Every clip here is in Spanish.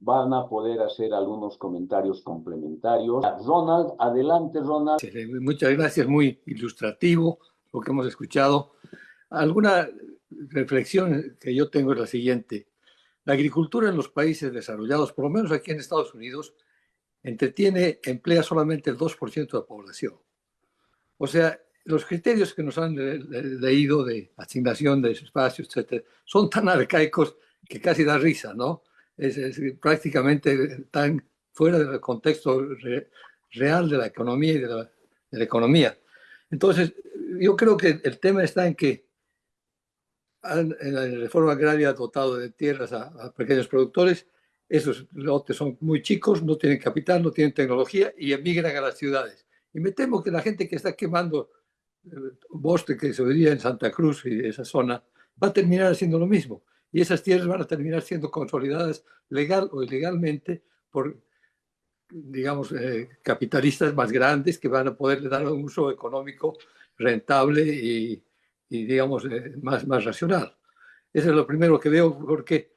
van a poder hacer algunos comentarios complementarios. Ronald, adelante, Ronald. Sí, muchas gracias, muy ilustrativo lo que hemos escuchado. Alguna reflexión que yo tengo es la siguiente. La agricultura en los países desarrollados, por lo menos aquí en Estados Unidos, emplea solamente el 2% de la población. O sea, los criterios que nos han leído de asignación de espacios, etcétera, son tan arcaicos que casi da risa, ¿no? Es prácticamente tan fuera del contexto real de la economía y de la economía. Entonces, yo creo que el tema está en que en la reforma agraria ha dotado de tierras a pequeños productores. Esos lotes son muy chicos, no tienen capital, no tienen tecnología y emigran a las ciudades. Y me temo que la gente que está quemando bosque que se vería en Santa Cruz y esa zona va a terminar haciendo lo mismo. Y esas tierras van a terminar siendo consolidadas legal o ilegalmente por, digamos, capitalistas más grandes que van a poderle dar un uso económico rentable digamos, más racional. Eso es lo primero que veo, porque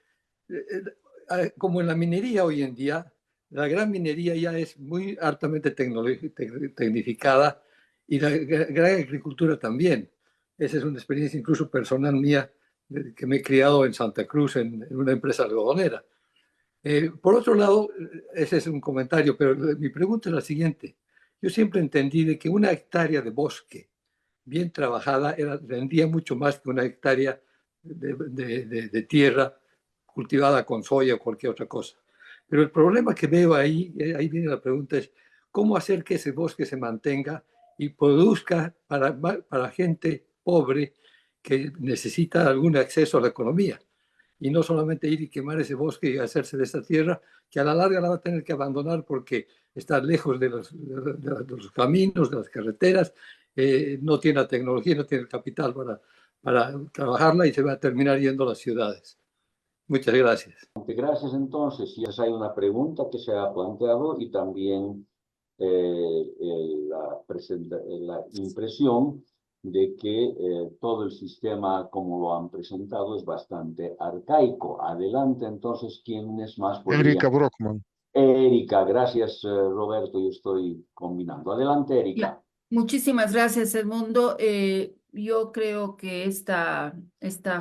como en la minería hoy en día, la gran minería ya es muy altamente tecnificada y la gran agricultura también. Esa es una experiencia incluso personal mía, que me he criado en Santa Cruz en una empresa algodonera. Por otro lado, ese es un comentario, pero mi pregunta es la siguiente. Yo siempre entendí de que una hectárea de bosque bien trabajada rendía mucho más que una hectárea de tierra cultivada con soya o cualquier otra cosa. Pero el problema que veo ahí viene la pregunta, es cómo hacer que ese bosque se mantenga y produzca para gente pobre que necesita algún acceso a la economía. Y no solamente ir y quemar ese bosque y hacerse de esta tierra, que a la larga la va a tener que abandonar porque está lejos de los caminos, de las carreteras, no tiene la tecnología, no tiene el capital para trabajarla y se va a terminar yendo a las ciudades. Muchas gracias. Gracias, entonces. Si hay una pregunta que se ha planteado y también la impresión de que todo el sistema, como lo han presentado, es bastante arcaico. Adelante, entonces, ¿quiénes más podrían? Erika Brockman. Erika, gracias, Roberto, yo estoy combinando. Adelante, Erika. Muchísimas gracias, Edmundo. Yo creo que esta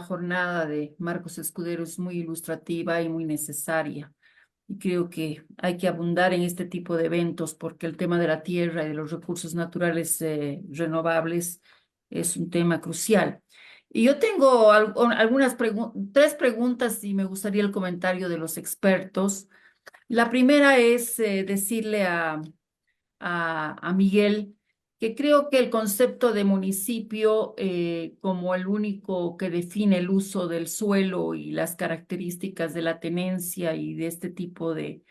jornada de Marcos Escudero es muy ilustrativa y muy necesaria. Y creo que hay que abundar en este tipo de eventos porque el tema de la tierra y de los recursos naturales renovables es un tema crucial. Y yo tengo tres preguntas y me gustaría el comentario de los expertos. La primera es decirle a Miguel que creo que el concepto de municipio como el único que define el uso del suelo y las características de la tenencia y de este tipo de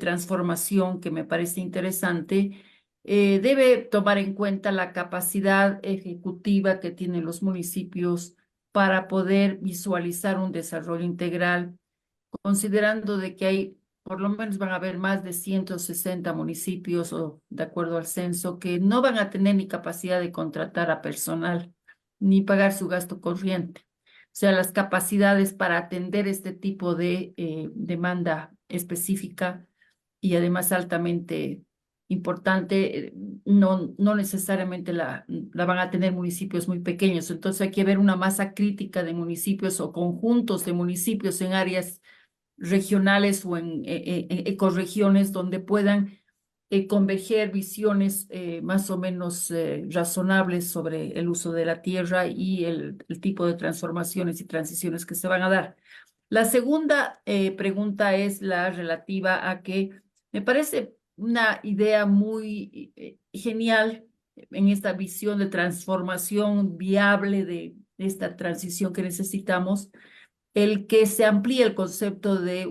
transformación que me parece interesante, debe tomar en cuenta la capacidad ejecutiva que tienen los municipios para poder visualizar un desarrollo integral, considerando de que hay por lo menos van a haber más de 160 municipios, o de acuerdo al censo, que no van a tener ni capacidad de contratar a personal, ni pagar su gasto corriente. O sea, las capacidades para atender este tipo de demanda específica y además altamente importante, no necesariamente la van a tener municipios muy pequeños. Entonces hay que ver una masa crítica de municipios o conjuntos de municipios en áreas regionales o en ecorregiones donde puedan converger visiones más o menos razonables sobre el uso de la tierra y el tipo de transformaciones y transiciones que se van a dar. La segunda pregunta es la relativa a que me parece una idea muy genial en esta visión de transformación viable de esta transición que necesitamos, el que se amplíe el concepto de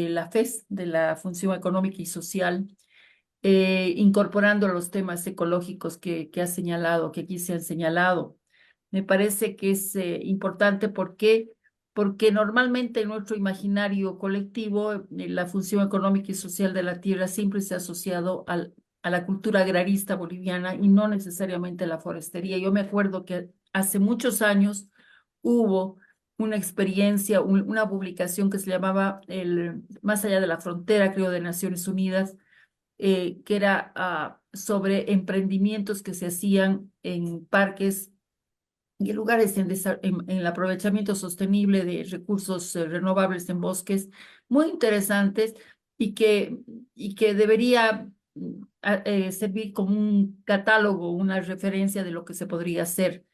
la FES, de la función económica y social, incorporando los temas ecológicos que ha señalado, que aquí se han señalado. Me parece que es importante porque normalmente en nuestro imaginario colectivo la función económica y social de la tierra siempre se ha asociado a la cultura agrarista boliviana y no necesariamente a la forestería. Yo me acuerdo que hace muchos años hubo una experiencia, una publicación que se llamaba Más allá de la frontera, creo, de Naciones Unidas, que era sobre emprendimientos que se hacían en parques y en lugares en el aprovechamiento sostenible de recursos renovables en bosques, muy interesantes y que debería servir como un catálogo, una referencia de lo que se podría hacer.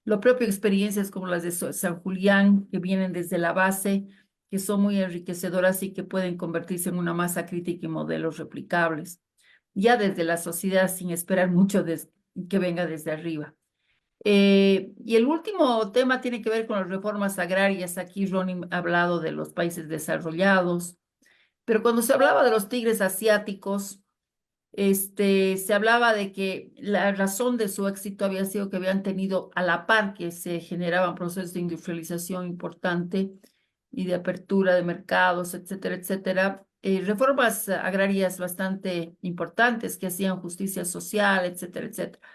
Lo propio experiencias como las de San Julián, que vienen desde la base, que son muy enriquecedoras y que pueden convertirse en una masa crítica y modelos replicables, ya desde la sociedad sin esperar mucho que venga desde arriba. Y el último tema tiene que ver con las reformas agrarias. Aquí Ronnie ha hablado de los países desarrollados, pero cuando se hablaba de los tigres asiáticos, se hablaba de que la razón de su éxito había sido que habían tenido a la par que se generaban procesos de industrialización importante y de apertura de mercados, etcétera, etcétera, reformas agrarias bastante importantes que hacían justicia social, etcétera, etcétera.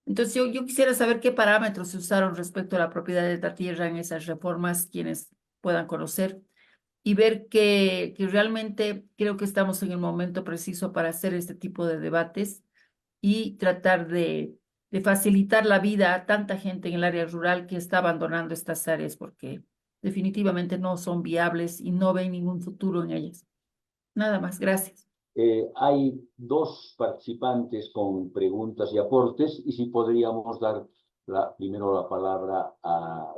Entonces, yo quisiera saber qué parámetros se usaron respecto a la propiedad de la tierra en esas reformas, quienes puedan conocer, y ver que realmente creo que estamos en el momento preciso para hacer este tipo de debates y tratar de facilitar la vida a tanta gente en el área rural que está abandonando estas áreas porque definitivamente no son viables y no ven ningún futuro en ellas. Nada más, gracias. Hay dos participantes con preguntas y aportes, y si podríamos dar primero la palabra a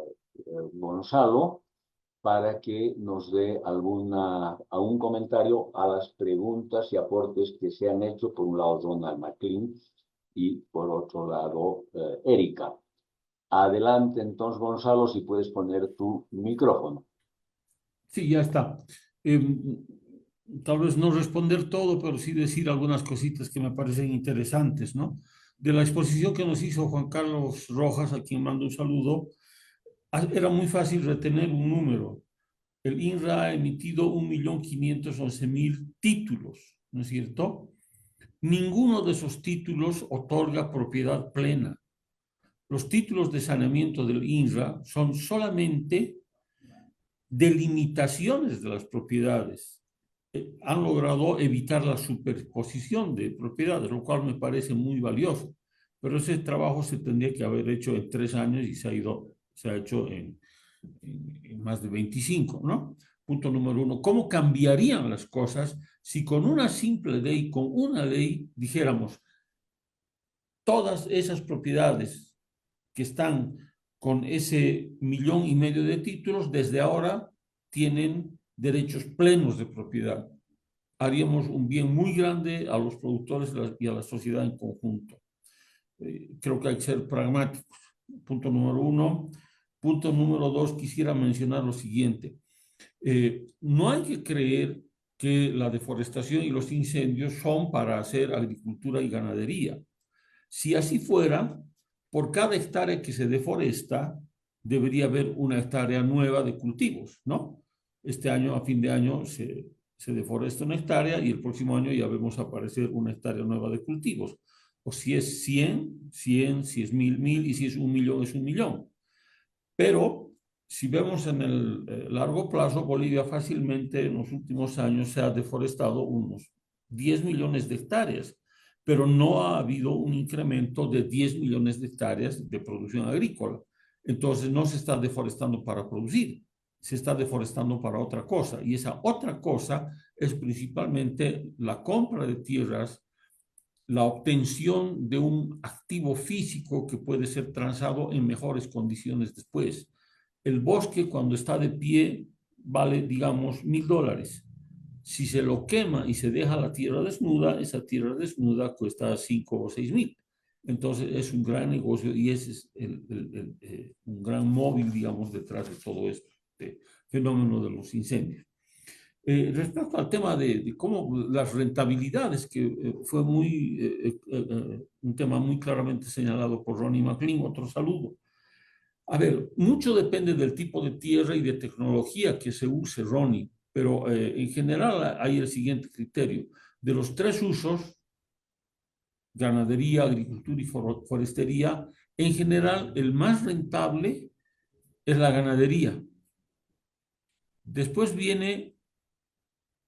Gonzalo para que nos dé algún comentario a las preguntas y aportes que se han hecho, por un lado Donald McLean y por otro lado Erika. Adelante entonces, Gonzalo, si puedes poner tu micrófono. Sí, ya está. Tal vez no responder todo, pero sí decir algunas cositas que me parecen interesantes, ¿no? De la exposición que nos hizo Juan Carlos Rojas, a quien mando un saludo, era muy fácil retener un número. El INRA ha emitido 1.511.000 títulos, ¿no es cierto? Ninguno de esos títulos otorga propiedad plena. Los títulos de saneamiento del INRA son solamente delimitaciones de las propiedades. Han logrado evitar la superposición de propiedades, lo cual me parece muy valioso. Pero ese trabajo se tendría que haber hecho en 3 años y se ha hecho en más de 25, ¿no? Punto número 1. ¿Cómo cambiarían las cosas si con una simple ley, con una ley, dijéramos, todas esas propiedades que están con ese 1,5 millones de títulos, desde ahora tienen derechos plenos de propiedad? Haríamos un bien muy grande a los productores y a la sociedad en conjunto. Creo que hay que ser pragmáticos. Punto número 1. Punto número 2, quisiera mencionar lo siguiente. No hay que creer que la deforestación y los incendios son para hacer agricultura y ganadería. Si así fuera, por cada hectárea que se deforesta, debería haber una hectárea nueva de cultivos, ¿no? Este año, a fin de año, se deforesta una hectárea y el próximo año ya vemos aparecer una hectárea nueva de cultivos. O si es 100, 100, si es 1,000, 1,000, y si es 1,000,000, es 1,000,000. Pero si vemos en el largo plazo, Bolivia fácilmente en los últimos años se ha deforestado unos 10 millones de hectáreas, pero no ha habido un incremento de 10 millones de hectáreas de producción agrícola. Entonces no se está deforestando para producir, se está deforestando para otra cosa. Y esa otra cosa es principalmente la compra de tierras, la obtención de un activo físico que puede ser transado en mejores condiciones después. El bosque, cuando está de pie, vale, digamos, $1,000. Si se lo quema y se deja la tierra desnuda, esa tierra desnuda cuesta 5 o 6,000. Entonces es un gran negocio y ese es un gran móvil, digamos, detrás de todo este fenómeno de los incendios. Respecto al tema de cómo las rentabilidades, que fue un tema muy claramente señalado por Ronnie McLean, otro saludo. A ver, mucho depende del tipo de tierra y de tecnología que se use, Ronnie, pero en general hay el siguiente criterio. De los 3 usos, ganadería, agricultura y forestería, en general el más rentable es la ganadería, Después viene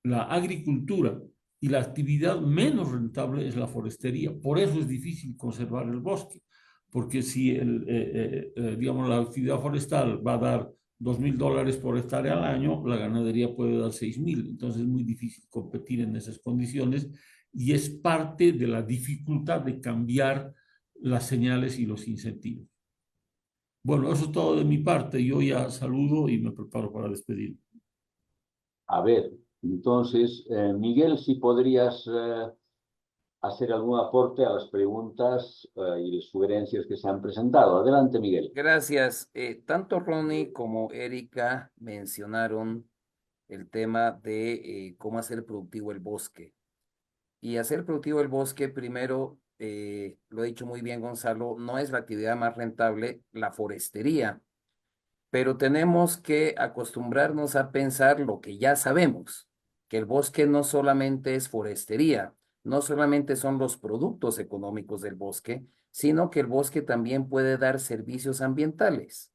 la agricultura y la actividad menos rentable es la forestería. Por eso es difícil conservar el bosque, porque si digamos, la actividad forestal va a dar $2.000 por hectárea al año, la ganadería puede dar 6.000. Entonces es muy difícil competir en esas condiciones y es parte de la dificultad de cambiar las señales y los incentivos. Bueno, eso es todo de mi parte. Yo ya saludo y me preparo para despedir. A ver, entonces, Miguel, si podrías hacer algún aporte a las preguntas y las sugerencias que se han presentado. Adelante, Miguel. Gracias. Tanto Ronnie como Erika mencionaron el tema de cómo hacer productivo el bosque. Y hacer productivo el bosque, primero, lo ha dicho muy bien Gonzalo, no es la actividad más rentable, la forestería, pero tenemos que acostumbrarnos a pensar lo que ya sabemos, que el bosque no solamente es forestería, no solamente son los productos económicos del bosque, sino que el bosque también puede dar servicios ambientales.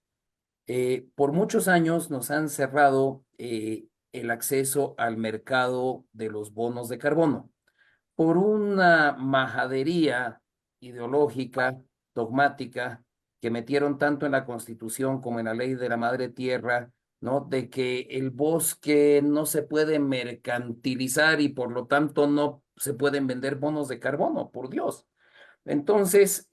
Por muchos años nos han cerrado el acceso al mercado de los bonos de carbono por una majadería ideológica, dogmática, que metieron tanto en la Constitución como en la ley de la Madre Tierra, ¿no? De que el bosque no se puede mercantilizar y por lo tanto no se pueden vender bonos de carbono, por Dios. Entonces,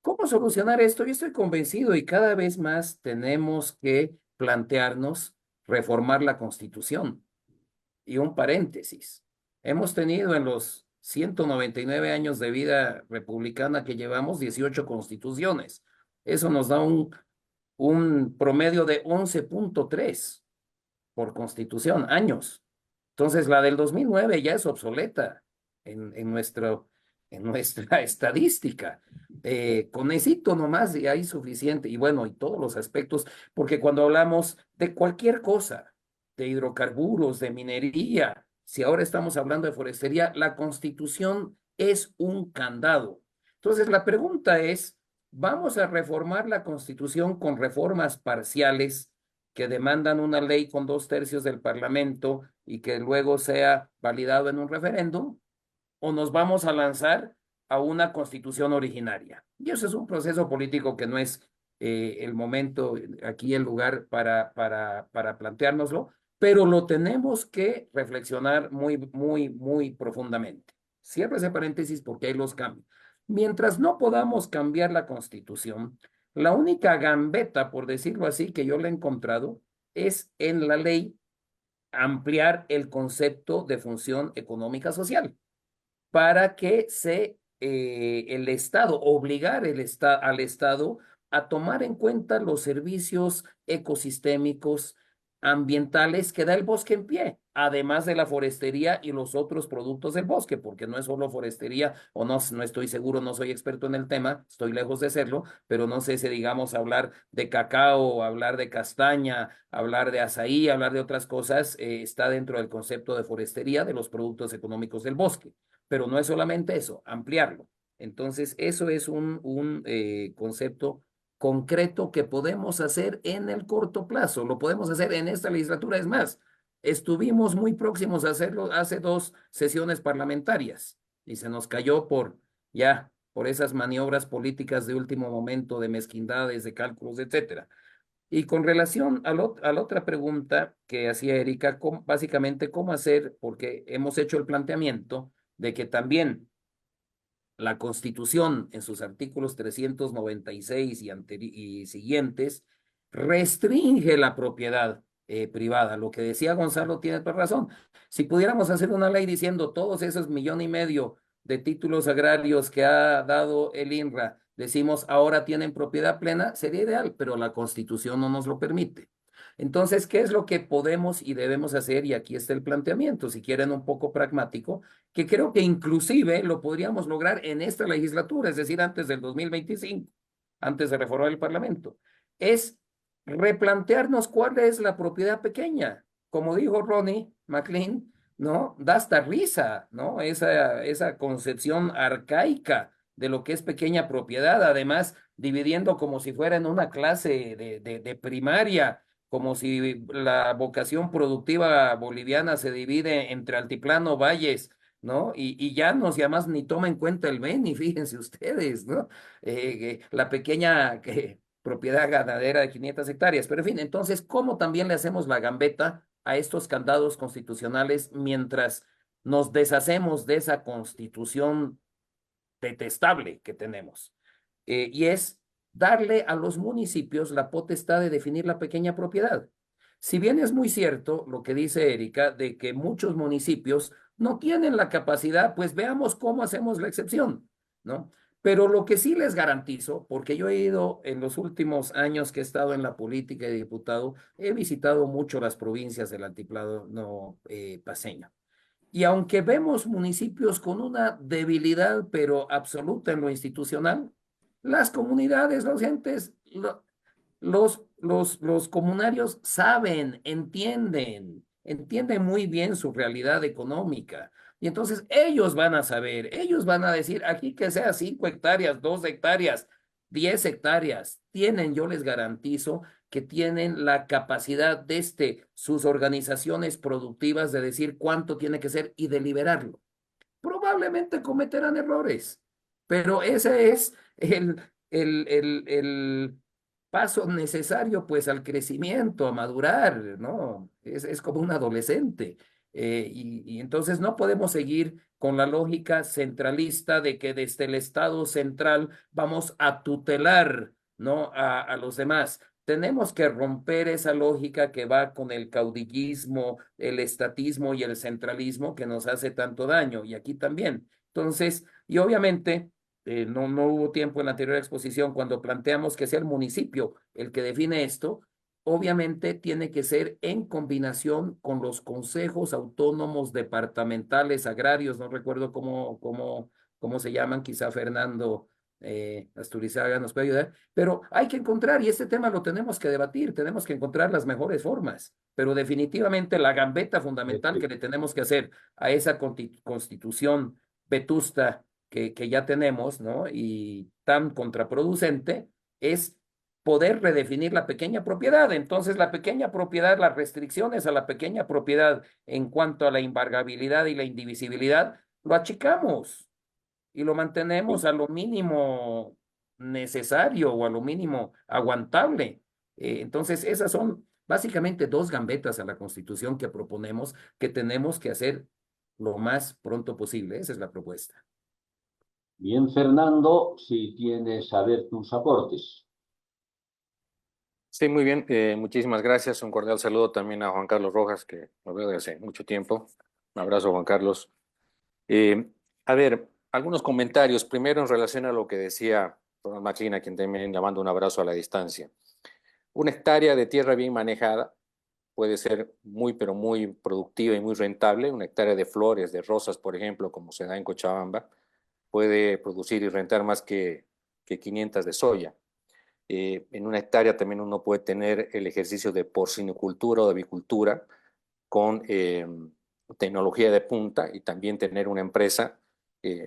¿cómo solucionar esto? Yo estoy convencido y cada vez más tenemos que plantearnos reformar la Constitución. Y un paréntesis. Hemos tenido en los 199 años de vida republicana que llevamos 18 constituciones. Eso nos da un promedio de 11.3 por constitución, años. Entonces, la del 2009 ya es obsoleta en nuestra estadística. Con éxito nomás ya hay suficiente. Y bueno, y todos los aspectos, porque cuando hablamos de cualquier cosa, de hidrocarburos, de minería, si ahora estamos hablando de forestería, la Constitución es un candado. Entonces, la pregunta es, ¿vamos a reformar la Constitución con reformas parciales que demandan una ley con 2/3 del Parlamento y que luego sea validado en un referéndum, o nos vamos a lanzar a una constitución originaria? Y eso es un proceso político que no es el momento, aquí el lugar para planteárnoslo, pero lo tenemos que reflexionar muy, muy, muy profundamente. Cierro ese paréntesis porque hay los cambios. Mientras no podamos cambiar la constitución, la única gambeta, por decirlo así, que yo le he encontrado es en la ley ampliar el concepto de función económica social para que el Estado, obligar al Estado a tomar en cuenta los servicios ecosistémicos ambientales que da el bosque en pie, además de la forestería y los otros productos del bosque, porque no es solo forestería, o no estoy seguro, no soy experto en el tema, estoy lejos de serlo, pero no sé si digamos hablar de cacao, hablar de castaña, hablar de azaí, hablar de otras cosas, está dentro del concepto de forestería de los productos económicos del bosque, pero no es solamente eso, ampliarlo. Entonces, eso es un concepto concreto que podemos hacer en el corto plazo. Lo podemos hacer en esta legislatura. Es más, estuvimos muy próximos a hacerlo hace 2 sesiones parlamentarias y se nos cayó por esas maniobras políticas de último momento, de mezquindades, de cálculos, etcétera. Y con relación a la otra pregunta que hacía Erika, básicamente cómo hacer, porque hemos hecho el planteamiento de que también la Constitución, en sus artículos 396 y siguientes, restringe la propiedad privada. Lo que decía Gonzalo tiene toda razón. Si pudiéramos hacer una ley diciendo todos esos 1,500,000 de títulos agrarios que ha dado el INRA, decimos ahora tienen propiedad plena, sería ideal, pero la Constitución no nos lo permite. Entonces, ¿qué es lo que podemos y debemos hacer? Y aquí está el planteamiento, si quieren un poco pragmático, que creo que inclusive lo podríamos lograr en esta legislatura, es decir, antes del 2025, antes de reformar el Parlamento, es replantearnos cuál es la propiedad pequeña. Como dijo Ronnie McLean, ¿no? Da hasta risa, ¿no? Esa concepción arcaica de lo que es pequeña propiedad, además dividiendo como si fuera en una clase de primaria, como si la vocación productiva boliviana se divide entre altiplano, valles, ¿no? Y llanos, y además ni toma en cuenta el Beni, fíjense ustedes, ¿no? La pequeña propiedad ganadera de 500 hectáreas. Pero en fin, entonces, ¿cómo también le hacemos la gambeta a estos candados constitucionales mientras nos deshacemos de esa constitución detestable que tenemos? Y es darle a los municipios la potestad de definir la pequeña propiedad. Si bien es muy cierto lo que dice Erika, de que muchos municipios no tienen la capacidad, pues veamos cómo hacemos la excepción, ¿no? Pero lo que sí les garantizo, porque yo he ido en los últimos años que he estado en la política de diputado, he visitado mucho las provincias del altiplano no, paceño. Y aunque vemos municipios con una debilidad, pero absoluta en lo institucional, las comunidades, los entes, los comunarios saben, entienden muy bien su realidad económica. Y entonces ellos van a saber, ellos van a decir, aquí que sea 5 hectáreas, 2 hectáreas, 10 hectáreas, tienen, yo les garantizo que tienen la capacidad de sus organizaciones productivas de decir cuánto tiene que ser y deliberarlo. Probablemente cometerán errores, pero ese es el paso necesario pues al crecimiento, a madurar, ¿no? Es como un adolescente. Y entonces no podemos seguir con la lógica centralista de que desde el Estado central vamos a tutelar, ¿no? A los demás. Tenemos que romper esa lógica que va con el caudillismo, el estatismo y el centralismo que nos hace tanto daño, y aquí también. Entonces, y obviamente no hubo tiempo en la anterior exposición cuando planteamos que sea el municipio el que define esto, obviamente tiene que ser en combinación con los consejos autónomos departamentales agrarios, no recuerdo cómo se llaman, quizá Fernando Asturizaga nos puede ayudar, pero hay que encontrar, y este tema lo tenemos que debatir, tenemos que encontrar las mejores formas, pero definitivamente la gambeta fundamental que le tenemos que hacer a esa constitución vetusta que ya tenemos, ¿no? Y tan contraproducente, es poder redefinir la pequeña propiedad. Entonces, la pequeña propiedad, las restricciones a la pequeña propiedad en cuanto a la embargabilidad y la indivisibilidad, lo achicamos y lo mantenemos a lo mínimo necesario o a lo mínimo aguantable. Entonces, esas son básicamente dos gambetas a la Constitución que proponemos, que tenemos que hacer lo más pronto posible. Esa es la propuesta. Bien, Fernando, si tienes a ver tus aportes. Sí, muy bien. Muchísimas gracias. Un cordial saludo también a Juan Carlos Rojas, que lo veo desde hace mucho tiempo. Un abrazo, Juan Carlos. A ver, algunos comentarios. Primero, en relación a lo que decía Ronald McLean, a quien también le mando un abrazo a la distancia. Una hectárea de tierra bien manejada puede ser muy, pero muy productiva y muy rentable. Una hectárea de flores, de rosas, por ejemplo, como se da en Cochabamba, puede producir y rentar más que 500 de soya. En una hectárea también uno puede tener el ejercicio de porcinocultura o de avicultura con tecnología de punta y también tener una empresa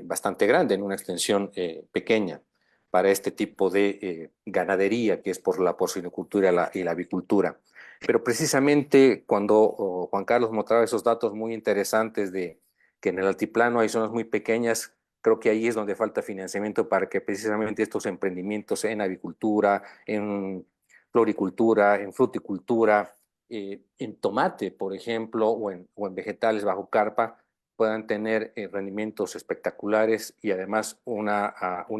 bastante grande en una extensión pequeña para este tipo de ganadería que es por la porcinocultura y la avicultura. Pero precisamente cuando Juan Carlos mostraba esos datos muy interesantes de que en el altiplano hay zonas muy pequeñas, creo que ahí es donde falta financiamiento para que precisamente estos emprendimientos en avicultura, en floricultura, en fruticultura, en tomate, por ejemplo, o en vegetales bajo carpa, puedan tener rendimientos espectaculares y además un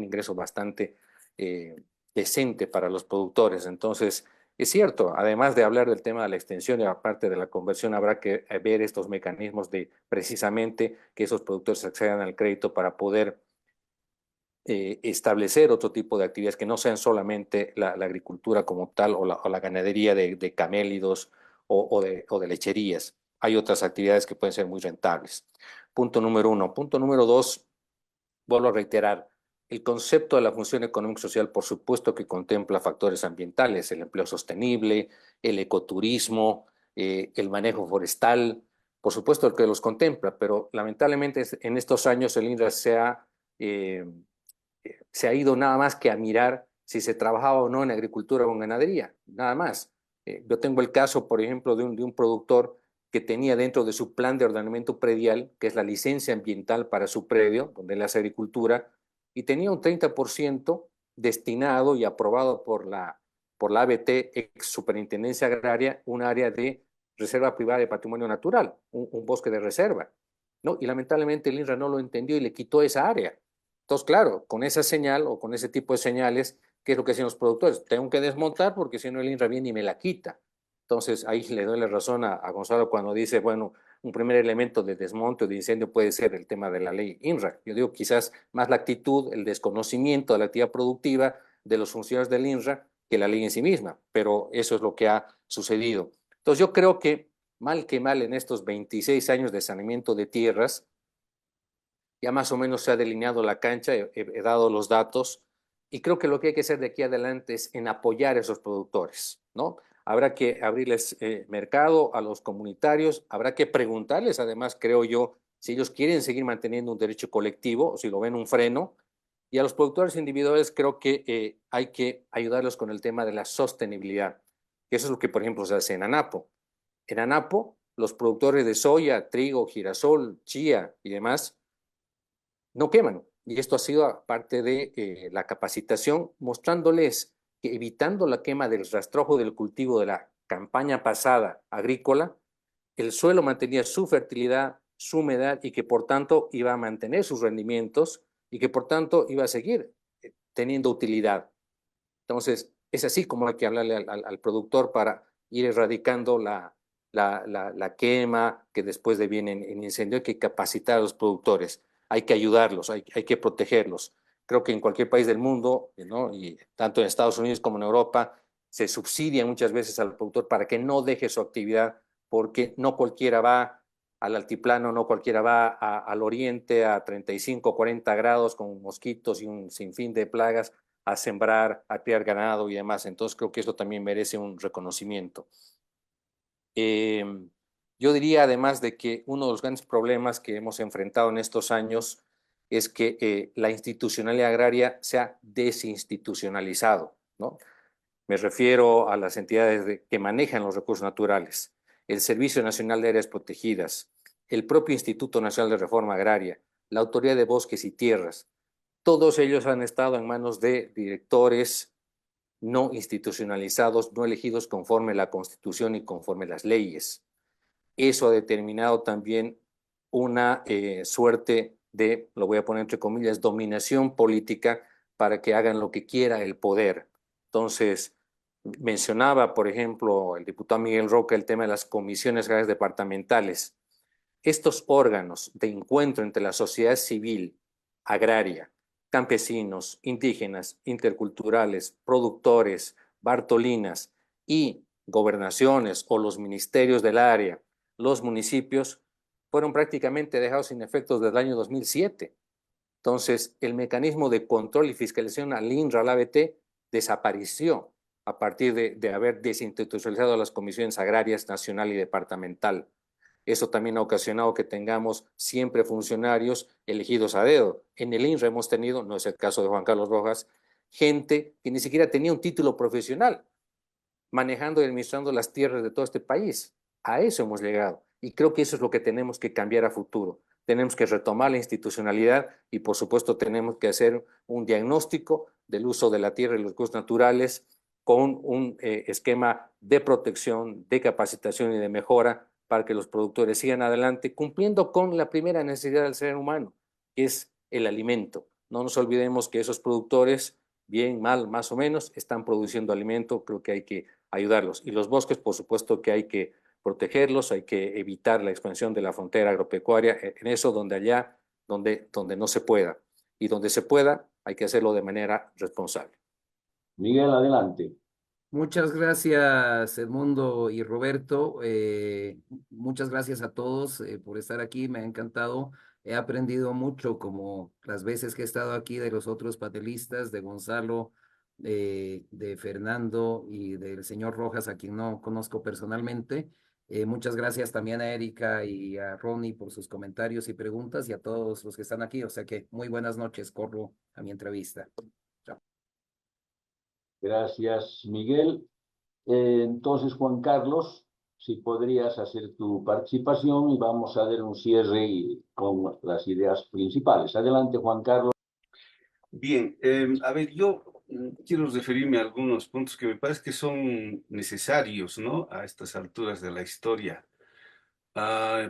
ingreso bastante decente para los productores. Entonces, es cierto, además de hablar del tema de la extensión y aparte de la conversión, habrá que ver estos mecanismos de precisamente que esos productores accedan al crédito para poder establecer otro tipo de actividades que no sean solamente la agricultura como tal o la ganadería de camélidos o de lecherías. Hay otras actividades que pueden ser muy rentables. Punto número uno. Punto número dos, vuelvo a reiterar, el concepto de la función económico-social, por supuesto que contempla factores ambientales, el empleo sostenible, el ecoturismo, el manejo forestal, por supuesto que los contempla, pero lamentablemente en estos años el INRA se ha ido nada más que a mirar si se trabajaba o no en agricultura o en ganadería, nada más. Yo tengo el caso, por ejemplo, de un productor que tenía dentro de su plan de ordenamiento predial, que es la licencia ambiental para su predio, donde él hace agricultura, y tenía un 30% destinado y aprobado por la ABT, ex Superintendencia Agraria, un área de reserva privada de patrimonio natural, un bosque de reserva, ¿no? Y lamentablemente el INRA no lo entendió y le quitó esa área. Entonces, claro, con esa señal o con ese tipo de señales, ¿qué es lo que hacen los productores? Tengo que desmontar porque si no el INRA viene y me la quita. Entonces, ahí le doy la razón a Gonzalo cuando dice, bueno, un primer elemento de desmonte o de incendio puede ser el tema de la ley INRA. Yo digo quizás más la actitud, el desconocimiento de la actividad productiva de los funcionarios del INRA que la ley en sí misma, pero eso es lo que ha sucedido. Entonces, yo creo que mal en estos 26 años de saneamiento de tierras, ya más o menos se ha delineado la cancha, he dado los datos, y creo que lo que hay que hacer de aquí adelante es en apoyar a esos productores, ¿no? Habrá que abrirles mercado a los comunitarios, habrá que preguntarles, además, creo yo, si ellos quieren seguir manteniendo un derecho colectivo o si lo ven un freno, y a los productores individuales creo que hay que ayudarlos con el tema de la sostenibilidad. Eso es lo que, por ejemplo, se hace en ANAPO. En ANAPO, los productores de soya, trigo, girasol, chía y demás, no queman. Y esto ha sido parte de la capacitación, mostrándoles que evitando la quema del rastrojo del cultivo de la campaña pasada agrícola, el suelo mantenía su fertilidad, su humedad y que por tanto iba a mantener sus rendimientos y que por tanto iba a seguir teniendo utilidad. Entonces, es así como hay que hablarle al productor para ir erradicando la quema que después deviene en incendio. Hay que capacitar a los productores, hay que ayudarlos, hay que protegerlos. Creo que en cualquier país del mundo, ¿no? Y tanto en Estados Unidos como en Europa, se subsidia muchas veces al productor para que no deje su actividad, porque no cualquiera va al altiplano, no cualquiera va al oriente a 35, 40 grados con mosquitos y un sinfín de plagas a sembrar, a criar ganado y demás. Entonces creo que esto también merece un reconocimiento. Yo diría además de que uno de los grandes problemas que hemos enfrentado en estos años es que la institucionalidad agraria se ha desinstitucionalizado, ¿no? Me refiero a las entidades que manejan los recursos naturales, el Servicio Nacional de Áreas Protegidas, el propio Instituto Nacional de Reforma Agraria, la Autoridad de Bosques y Tierras. Todos ellos han estado en manos de directores no institucionalizados, no elegidos conforme la Constitución y conforme las leyes. Eso ha determinado también una suerte de, lo voy a poner entre comillas, dominación política para que hagan lo que quiera el poder. Entonces, mencionaba, por ejemplo, el diputado Miguel Roca el tema de las comisiones agrarias departamentales. Estos órganos de encuentro entre la sociedad civil agraria, campesinos, indígenas, interculturales, productores, bartolinas y gobernaciones o los ministerios del área, los municipios, fueron prácticamente dejados sin efectos desde el año 2007. Entonces, el mecanismo de control y fiscalización al INRA, al ABT, desapareció a partir de haber desinstitucionalizado las comisiones agrarias nacional y departamental. Eso también ha ocasionado que tengamos siempre funcionarios elegidos a dedo. En el INRA hemos tenido, no es el caso de Juan Carlos Rojas, gente que ni siquiera tenía un título profesional, manejando y administrando las tierras de todo este país. A eso hemos llegado. Y creo que eso es lo que tenemos que cambiar a futuro. Tenemos que retomar la institucionalidad y, por supuesto, tenemos que hacer un diagnóstico del uso de la tierra y los recursos naturales con un esquema de protección, de capacitación y de mejora para que los productores sigan adelante cumpliendo con la primera necesidad del ser humano, que es el alimento. No nos olvidemos que esos productores, bien, mal, más o menos, están produciendo alimento, creo que hay que ayudarlos. Y los bosques, por supuesto que hay que protegerlos, hay que evitar la expansión de la frontera agropecuaria, en eso donde no se pueda. Y donde se pueda, hay que hacerlo de manera responsable. Miguel, adelante. Muchas gracias, Edmundo y Roberto. Muchas gracias a todos por estar aquí. Me ha encantado. He aprendido mucho, como las veces que he estado aquí, de los otros panelistas, de Gonzalo, de Fernando y del señor Rojas, a quien no conozco personalmente. Muchas gracias también a Erika y a Ronnie por sus comentarios y preguntas y a todos los que están aquí. O sea que muy buenas noches. Corro a mi entrevista. Chao. Gracias, Miguel. Entonces, Juan Carlos, si podrías hacer tu participación y vamos a dar un cierre con las ideas principales. Adelante, Juan Carlos. Bien, a ver, yo quiero referirme a algunos puntos que me parece que son necesarios, ¿no? A estas alturas de la historia.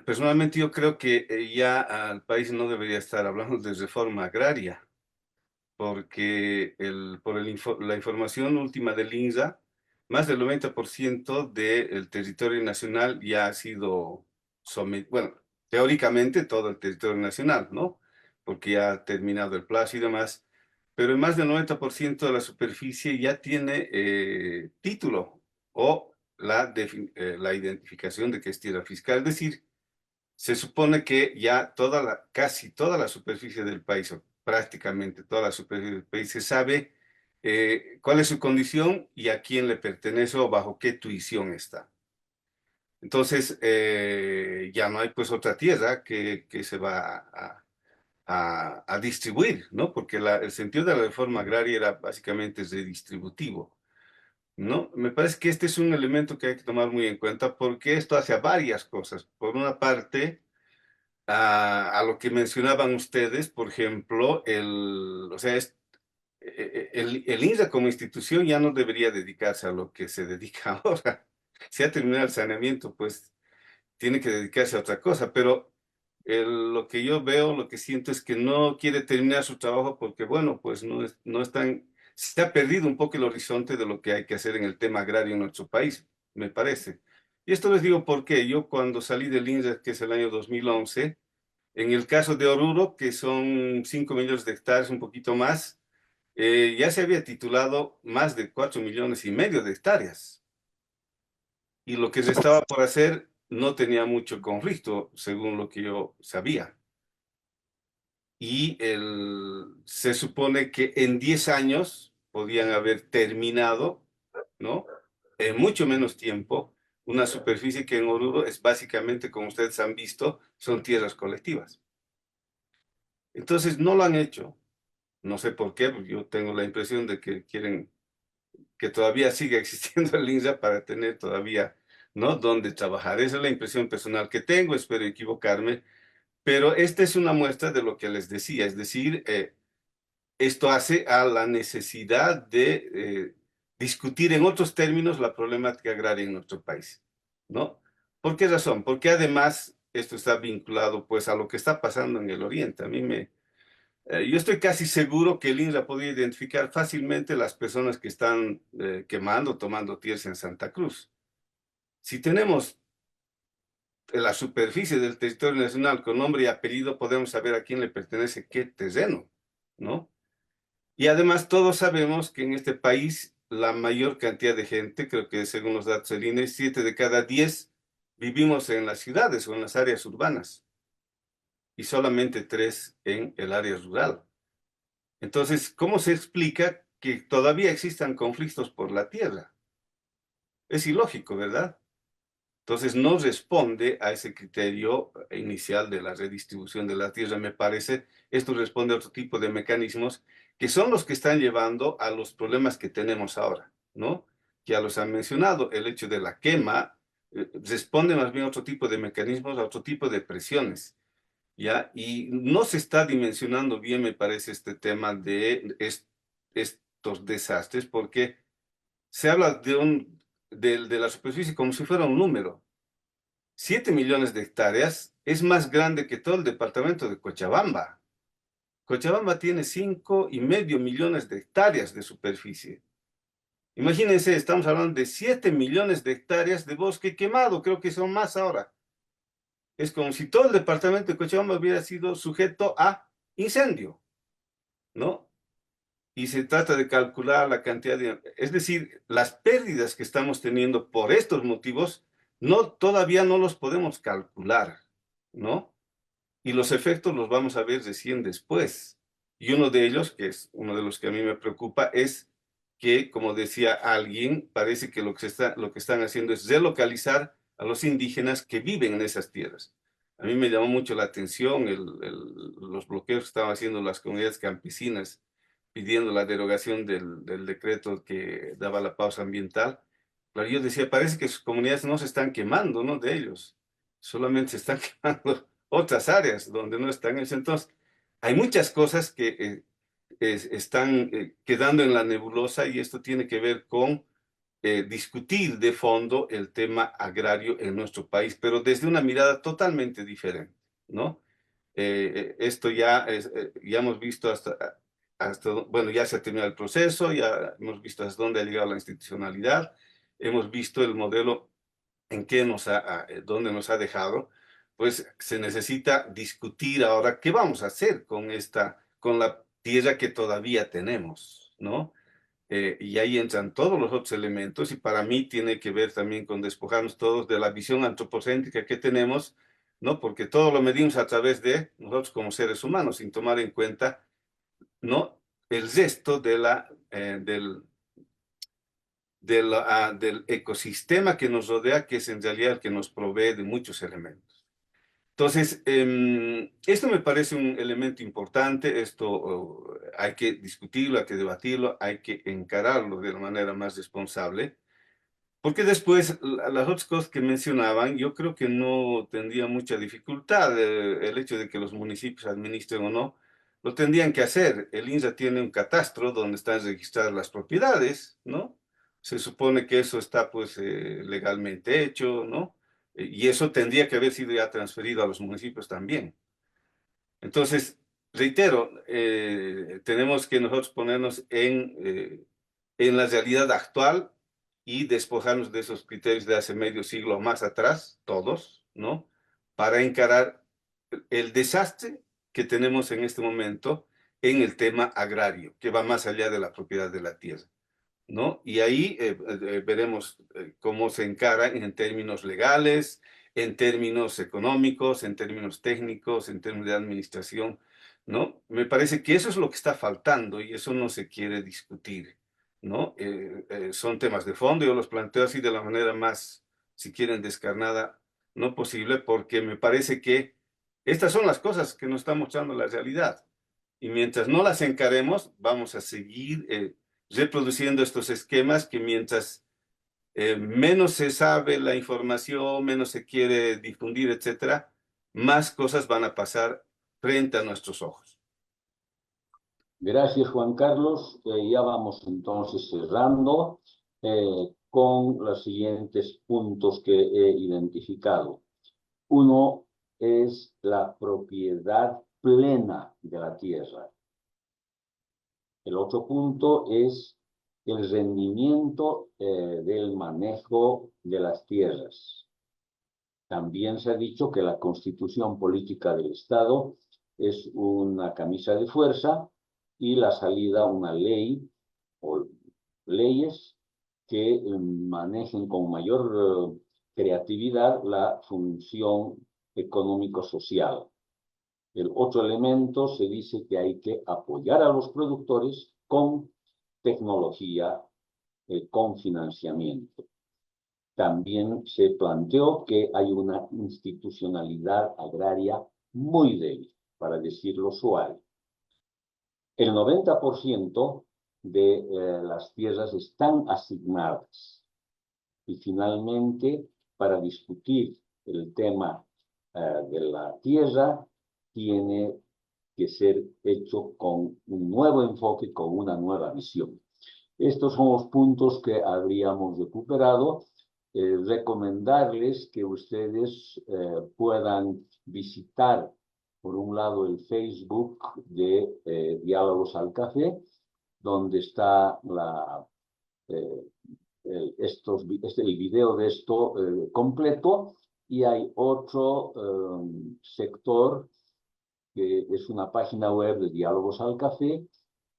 Personalmente yo creo que ya el país no debería estar hablando de reforma agraria, porque la información última del INSA, más del 90% del territorio nacional ya ha sido sometido, bueno, teóricamente todo el territorio nacional, ¿no? Porque ya ha terminado el plazo y demás, pero más del 90% de la superficie ya tiene título o la identificación de que es tierra fiscal. Es decir, se supone que ya casi toda la superficie del país, o prácticamente toda la superficie del país, se sabe cuál es su condición y a quién le pertenece o bajo qué tuición está. Entonces, ya no hay pues otra tierra que se va a distribuir, ¿no? Porque el sentido de la reforma agraria era básicamente redistributivo, ¿no? Me parece que este es un elemento que hay que tomar muy en cuenta porque esto hace a varias cosas. Por una parte, a lo que mencionaban ustedes, por ejemplo, o sea, el INSA como institución ya no debería dedicarse a lo que se dedica ahora. Si ha terminado el saneamiento, pues tiene que dedicarse a otra cosa, pero lo que yo veo, lo que siento es que no quiere terminar su trabajo porque, bueno, pues no están, se ha perdido un poco el horizonte de lo que hay que hacer en el tema agrario en nuestro país, me parece. Y esto les digo porque yo cuando salí del INSA, que es el año 2011, en el caso de Oruro, que son 5 millones de hectáreas, un poquito más, ya se había titulado más de 4,5 millones de hectáreas. Y lo que se estaba por hacer no tenía mucho conflicto, según lo que yo sabía. Y se supone que en 10 años podían haber terminado, ¿no? En mucho menos tiempo, una superficie que en Oruro es básicamente, como ustedes han visto, son tierras colectivas. Entonces no lo han hecho. No sé por qué, porque yo tengo la impresión de que quieren que todavía siga existiendo el INSA para tener todavía, ¿no? Donde trabajar. Esa es la impresión personal que tengo, espero equivocarme, pero esta es una muestra de lo que les decía, es decir, esto hace a la necesidad de discutir en otros términos la problemática agraria en nuestro país, ¿no? ¿Por qué razón? Porque además esto está vinculado pues a lo que está pasando en el Oriente. Yo estoy casi seguro que el INRA podría identificar fácilmente las personas que están quemando, tomando tierras en Santa Cruz. Si tenemos la superficie del territorio nacional con nombre y apellido, podemos saber a quién le pertenece qué terreno, ¿no? Y además todos sabemos que en este país la mayor cantidad de gente, creo que según los datos del INE, 7 de cada 10 vivimos en las ciudades o en las áreas urbanas y solamente 3 en el área rural. Entonces, ¿cómo se explica que todavía existan conflictos por la tierra? Es ilógico, ¿verdad? Entonces, no responde a ese criterio inicial de la redistribución de la tierra, me parece. Esto responde a otro tipo de mecanismos que son los que están llevando a los problemas que tenemos ahora, ¿no? Ya los han mencionado, el hecho de la quema responde más bien a otro tipo de mecanismos, a otro tipo de presiones. ¿Ya? Y no se está dimensionando bien, me parece, este tema de estos desastres, porque se habla de la superficie como si fuera un número. 7 millones de hectáreas es más grande que todo el departamento de Cochabamba. Cochabamba tiene 5,5 millones de hectáreas de superficie. Imagínense, estamos hablando de 7 millones de hectáreas de bosque quemado, creo que son más ahora. Es como si todo el departamento de Cochabamba hubiera sido sujeto a incendio, ¿no? Y se trata de calcular la cantidad de... Es decir, las pérdidas que estamos teniendo por estos motivos, todavía no los podemos calcular, ¿no? Y los efectos los vamos a ver recién después. Y uno de ellos, que es uno de los que a mí me preocupa, es que, como decía alguien, parece que lo que están haciendo es relocalizar a los indígenas que viven en esas tierras. A mí me llamó mucho la atención los bloqueos que estaban haciendo las comunidades campesinas pidiendo la derogación del decreto que daba la pausa ambiental. Claro, yo decía, parece que sus comunidades no se están quemando, ¿no? De ellos, solamente se están quemando otras áreas donde no están ellos. Entonces, hay muchas cosas que están quedando en la nebulosa y esto tiene que ver con discutir de fondo el tema agrario en nuestro país, pero desde una mirada totalmente diferente, ¿no? Esto ya hemos visto bueno, ya se ha terminado el proceso, ya hemos visto hasta dónde ha llegado la institucionalidad, hemos visto el modelo en qué dónde nos ha dejado, pues se necesita discutir ahora qué vamos a hacer con la tierra que todavía tenemos, ¿no? Y ahí entran todos los otros elementos y para mí tiene que ver también con despojarnos todos de la visión antropocéntrica que tenemos, ¿no? Porque todo lo medimos a través de nosotros como seres humanos, sin tomar en cuenta, ¿no? El resto del ecosistema que nos rodea, que es en realidad el que nos provee de muchos elementos. Entonces, esto me parece un elemento importante, esto hay que discutirlo, hay que debatirlo, hay que encararlo de la manera más responsable, porque después las otras cosas que mencionaban, yo creo que no tendría mucha dificultad el hecho de que los municipios administren o no, lo tendrían que hacer. El INSA tiene un catastro donde están registradas las propiedades, ¿no? Se supone que eso está pues legalmente hecho, ¿no? Y eso tendría que haber sido ya transferido a los municipios también. Entonces, reitero, tenemos que nosotros ponernos en la realidad actual y despojarnos de esos criterios de hace medio siglo o más atrás, todos, ¿no? Para encarar el desastre que tenemos en este momento en el tema agrario, que va más allá de la propiedad de la tierra, ¿no? Y ahí veremos cómo se encara en términos legales, en términos económicos, en términos técnicos, en términos de administración, ¿no? Me parece que eso es lo que está faltando y eso no se quiere discutir, ¿no? Son temas de fondo, yo los planteo así de la manera más, si quieren, descarnada, no posible, porque me parece que estas son las cosas que nos está mostrando la realidad. Y mientras no las encaremos, vamos a seguir reproduciendo estos esquemas que mientras menos se sabe la información, menos se quiere difundir, etcétera, más cosas van a pasar frente a nuestros ojos. Gracias, Juan Carlos. Ya vamos entonces cerrando con los siguientes puntos que he identificado. Uno es la propiedad plena de la tierra. El otro punto es el rendimiento del manejo de las tierras. También se ha dicho que la constitución política del Estado es una camisa de fuerza y la salida una ley o leyes que manejen con mayor creatividad la función económico-social. El otro elemento se dice que hay que apoyar a los productores con tecnología, con financiamiento. También se planteó que hay una institucionalidad agraria muy débil, para decirlo suave. El 90% de las tierras están asignadas. Y finalmente, para discutir el tema de la tierra, tiene que ser hecho con un nuevo enfoque, con una nueva visión. Estos son los puntos que habríamos recuperado. Recomendarles que ustedes puedan visitar, por un lado, el Facebook de Diálogos al Café, donde está el video de esto completo, y hay otro sector que es una página web de Diálogos al Café,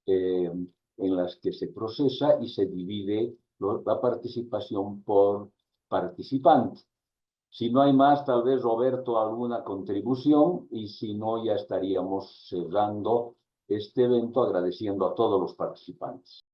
en las que se procesa y se divide la participación por participante. Si no hay más, tal vez, Roberto, alguna contribución, y si no, ya estaríamos cerrando este evento agradeciendo a todos los participantes.